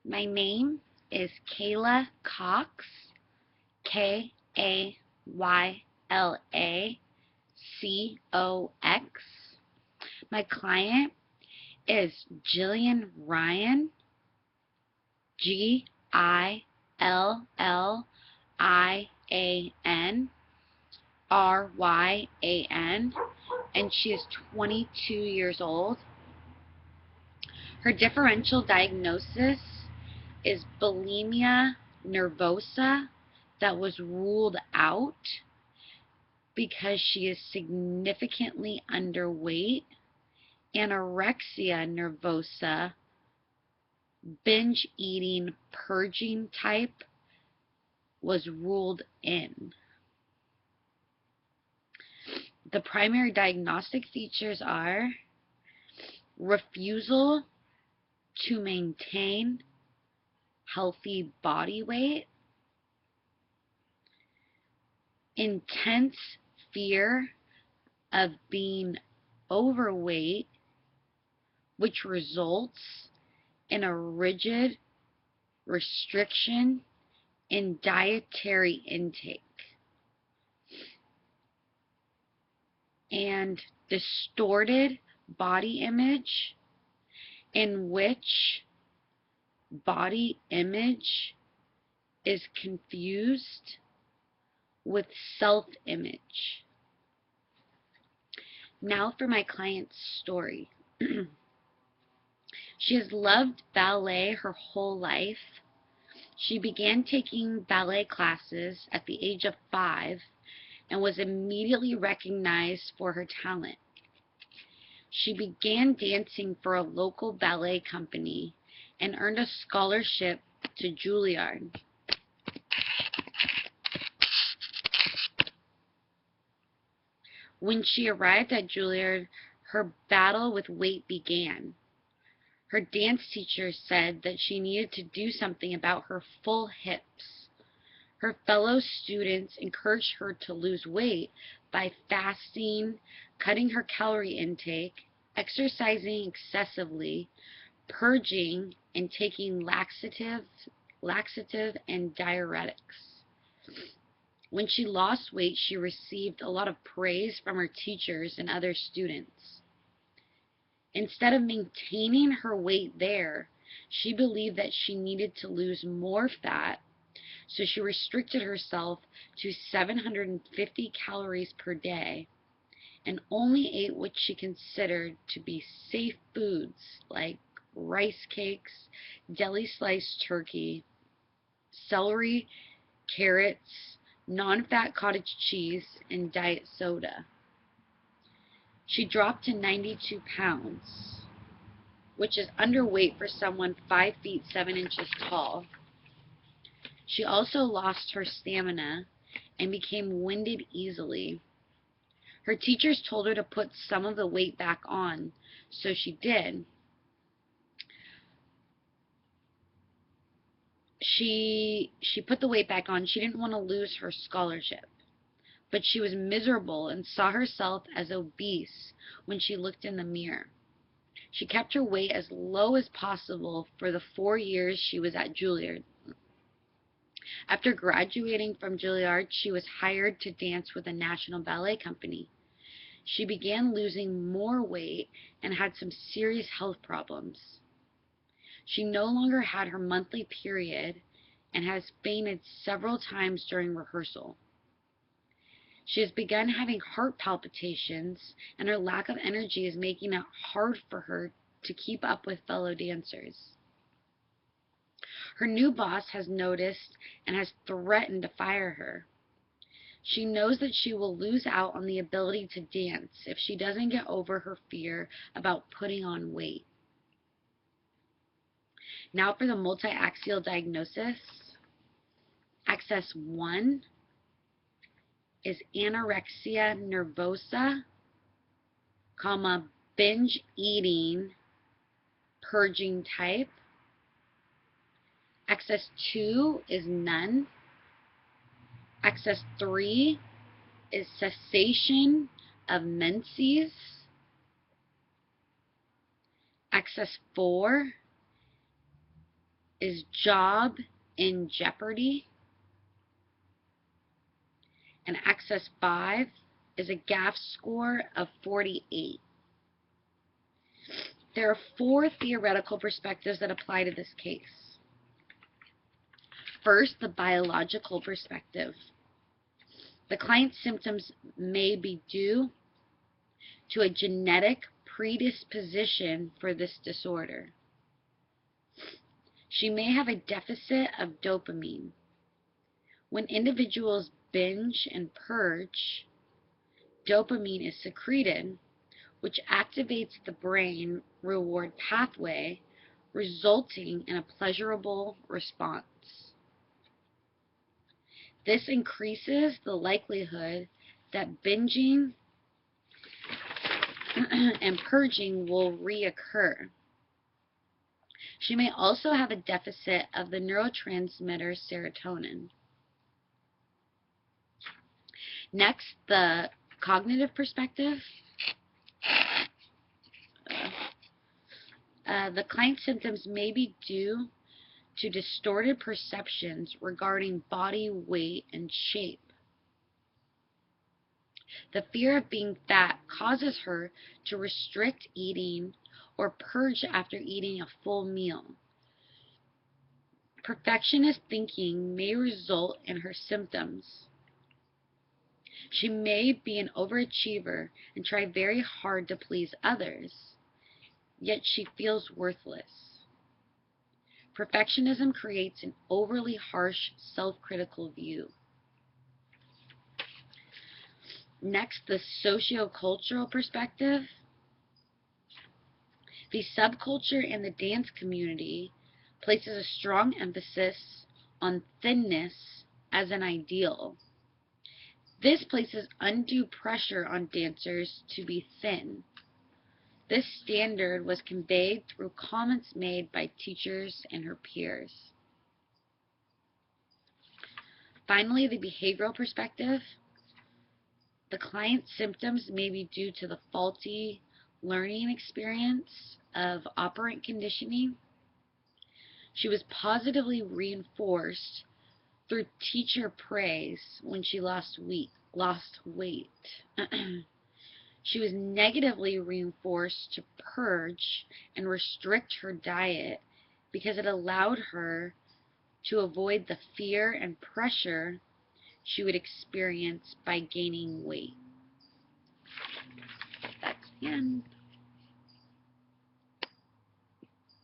My name is Kayla Cox, Kayla Cox. My client is Jillian Ryan, Gillian, and she is 22 years old. Her differential diagnosis is bulimia nervosa that was ruled out because she is significantly underweight. Anorexia nervosa, binge eating, purging type, was ruled in. The primary diagnostic features are refusal to maintain healthy body weight, intense fear of being overweight, which results in a rigid restriction in dietary intake, and distorted body image, in which body image is confused with self-image. Now for my client's story. She has loved ballet her whole life. She began taking ballet classes at the age of 5 and was immediately recognized for her talent. She began dancing for a local ballet company and earned a scholarship to Juilliard. When she arrived at Juilliard, her battle with weight began. Her dance teacher said that she needed to do something about her full hips. Her fellow students encouraged her to lose weight by fasting, cutting her calorie intake, exercising excessively, purging, and taking laxative and diuretics. When she lost weight, she received a lot of praise from her teachers and other students. Instead of maintaining her weight there, she believed that she needed to lose more fat, so she restricted herself to 750 calories per day and only ate what she considered to be safe foods like rice cakes, deli sliced turkey, celery, carrots, non-fat cottage cheese, and diet soda. She dropped to 92 pounds, which is underweight for someone 5 feet 7 inches tall. She also lost her stamina and became winded easily. Her teachers told her to put some of the weight back on, so she did. She put the weight back on. She didn't want to lose her scholarship, but she was miserable and saw herself as obese when she looked in the mirror. She kept her weight as low as possible for the 4 years she was at Juilliard. After graduating from Juilliard, she was hired to dance with a national ballet company. She began losing more weight and had some serious health problems. She no longer had her monthly period and has fainted several times during rehearsal. She has begun having heart palpitations, and her lack of energy is making it hard for her to keep up with fellow dancers. Her new boss has noticed and has threatened to fire her. She knows that she will lose out on the ability to dance if she doesn't get over her fear about putting on weight. Now for the multi-axial diagnosis. Axis 1 is anorexia nervosa, binge eating, purging type. Axis 2 is none. Axis 3 is cessation of menses. Axis 4 is job in jeopardy, and excess 5 is a GAF score of 48. There are 4 theoretical perspectives that apply to this case. First, the biological perspective. The client's symptoms may be due to a genetic predisposition for this disorder. She may have a deficit of dopamine. When individuals binge and purge, dopamine is secreted, which activates the brain reward pathway, resulting in a pleasurable response. This increases the likelihood that binging and purging will reoccur. She may also have a deficit of the neurotransmitter serotonin. Next, the cognitive perspective. The client's symptoms may be due to distorted perceptions regarding body weight and shape. The fear of being fat causes her to restrict eating or purge after eating a full meal. Perfectionist thinking may result in her symptoms. She may be an overachiever and try very hard to please others, yet she feels worthless. Perfectionism creates an overly harsh, self-critical view. Next, the socio-cultural perspective. The subculture in the dance community places a strong emphasis on thinness as an ideal. This places undue pressure on dancers to be thin. This standard was conveyed through comments made by teachers and her peers. Finally, the behavioral perspective. The client's symptoms may be due to the faulty learning experience of operant conditioning. She was positively reinforced through teacher praise when she lost weight. She was negatively reinforced to purge and restrict her diet because it allowed her to avoid the fear and pressure she would experience by gaining weight. That's the end.